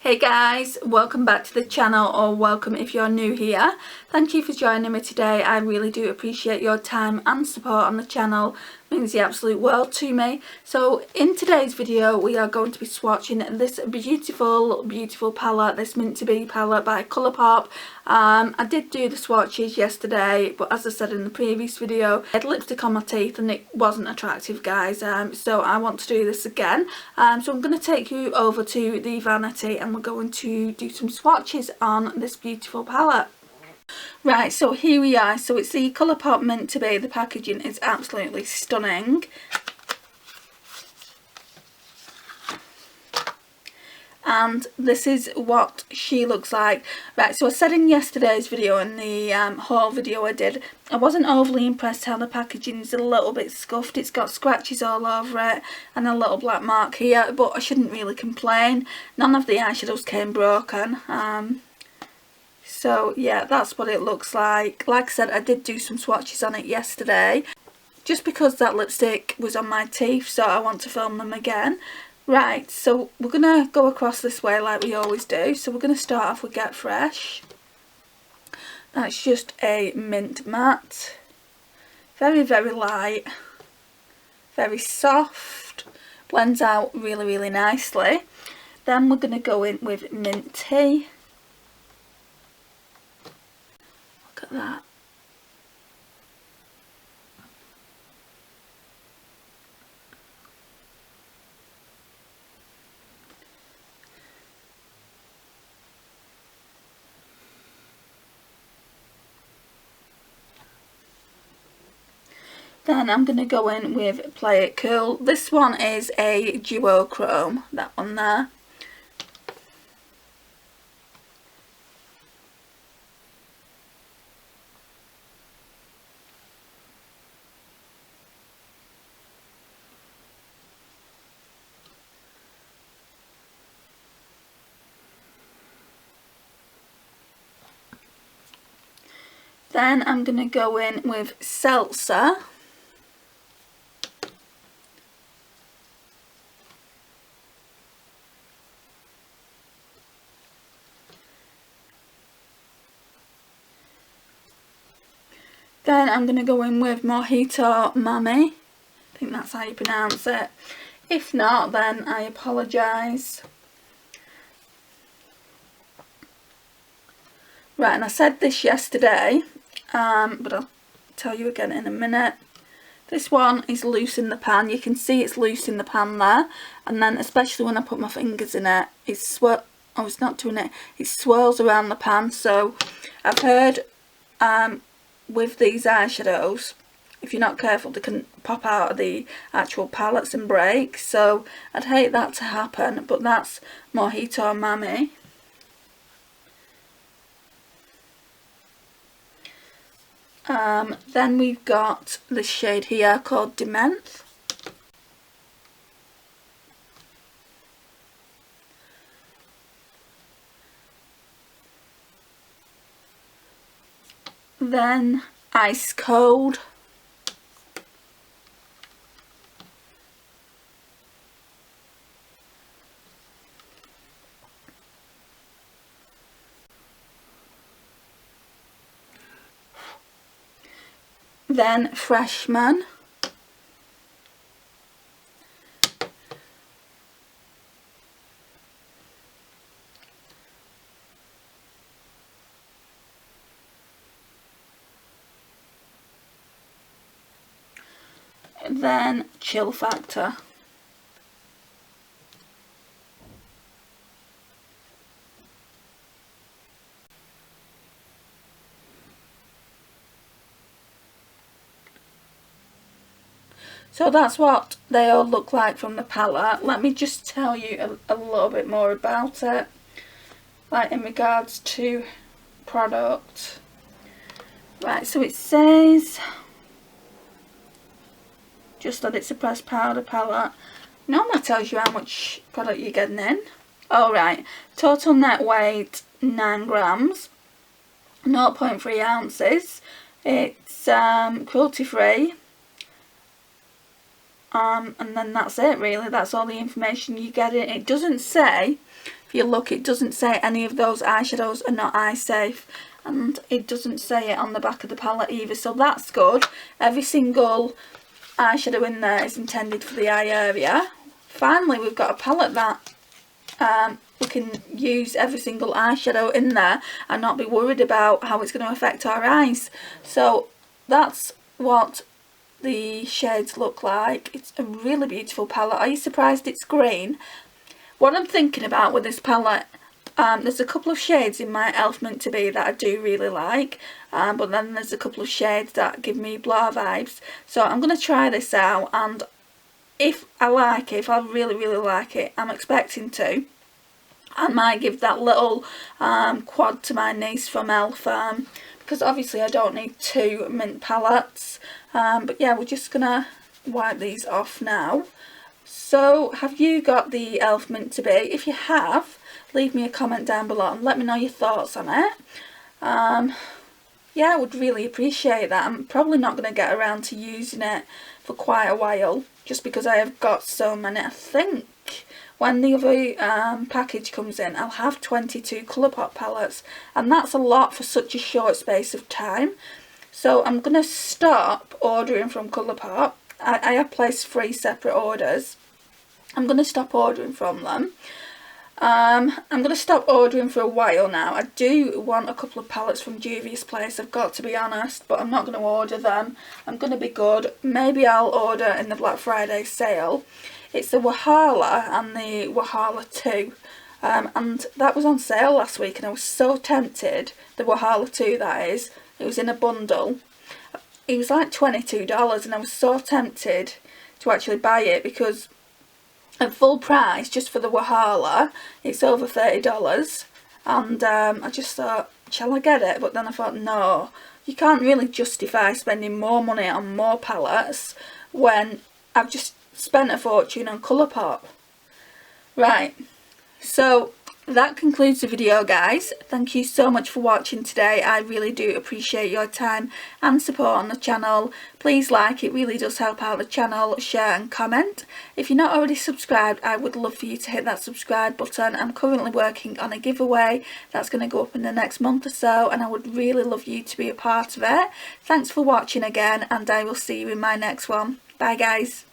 Hey guys, welcome back to the channel, or welcome if you're new here. Thank you for joining me today. I really do appreciate your time and support on the channel. It means the absolute world to me. So in today's video we are going to be swatching this beautiful palette, this Mint to Be palette by Colourpop. I did do the swatches yesterday, but as I said in the previous video, I had lipstick on my teeth and it wasn't attractive, guys. So I want to do this again. So I'm going to take you over to the vanity and we're going to do some swatches on this beautiful palette. Right, so here we are. So it's the Colourpop Mint to Be. The packaging is absolutely stunning. And this is what she looks like. Right, so I said in yesterday's video, in the haul video I did, I wasn't overly impressed how the packaging is a little bit scuffed. It's got scratches all over it and a little black mark here, but I shouldn't really complain. None of the eyeshadows came broken. So yeah, that's what it looks like. Like I said, I did do some swatches on it yesterday, just because that lipstick was on my teeth, so I want to film them again. Right, so we're going to go across this way like we always do. So we're going to start off with Get Fresh. That's just a mint matte. Very, very light. Very soft. Blends out really, really nicely. Then we're going to go in with Mint Tea. Look at that. Then I'm going to go in with Play It Cool. This one is a duochrome, that one there. Then I'm going to go in with Seltzer. Then I'm going to go in with Mojito Mami. I think that's how you pronounce it. If not, then I apologise. Right, and I said this yesterday, but I'll tell you again in a minute. This one is loose in the pan. You can see it's loose in the pan there. And then, especially when I put my fingers in it, it's not doing it. It swirls around the pan. So I've heard with these eyeshadows, if you're not careful, they can pop out of the actual palettes and break. So I'd hate that to happen, but that's Mojito Mami. Then we've got this shade here called Dement. Then Ice Cold. Then Freshman. Then Chill Factor. So that's what they all look like from the palette. Let me just tell you a little bit more about it, like in regards to product. Right, so it says just that it's a pressed powder palette. Normally tells you how much product you're getting in. Alright, total net weight 9 grams, 0.3 ounces. It's cruelty free. And then that's it really. That's all the information you get in. It doesn't say if you look, it doesn't say any of those eyeshadows are not eye safe, and it doesn't say it on the back of the palette either, so that's good. Every single eyeshadow in there is intended for the eye area. Finally, we've got a palette that we can use every single eyeshadow in there and not be worried about how it's going to affect our eyes. So that's what the shades look like. It's a really beautiful palette. Are you surprised it's green? What I'm thinking about with this palette, there's a couple of shades in my Elf Meant to Be that I do really like, but then there's a couple of shades that give me blah vibes. So I'm going to try this out, and if I like it, if I really like it, I'm expecting to, I might give that little quad to my niece from Elf, because obviously I don't need 2 mint palettes. But yeah, we're just gonna wipe these off now. So have you got the Elf Meant to Be? If you have, leave me a comment down below and let me know your thoughts on it. Yeah, I would really appreciate that. I'm probably not going to get around to using it for quite a while, just because I have got so many. I think when the other package comes in, I'll have 22 Colourpop palettes, and that's a lot for such a short space of time. So I'm going to stop ordering from Colourpop. I have placed 3 separate orders. I'm going to stop ordering from them. I'm going to stop ordering for a while now. I do want a couple of palettes from Juvia's Place, I've got to be honest, but I'm not going to order them. I'm going to be good. Maybe I'll order in the Black Friday sale. It's the Wahala and the Wahala 2. And that was on sale last week, and I was so tempted. The Wahala 2, that is. It was in a bundle. It was like $22, and I was so tempted to actually buy it, because at full price, just for the Wahala, it's over $30. And I just thought, shall I get it? But then I thought, no, you can't really justify spending more money on more palettes when I've just spent a fortune on Colourpop. Right, so that concludes the video, guys. Thank you so much for watching today. I really do appreciate your time and support on the channel. Please like, it really does help out the channel. Share and comment. If you're not already subscribed, I would love for you to hit that subscribe button. I'm currently working on a giveaway that's going to go up in the next month or so, and I would really love you to be a part of it. Thanks for watching again, and I will see you in my next one. Bye guys.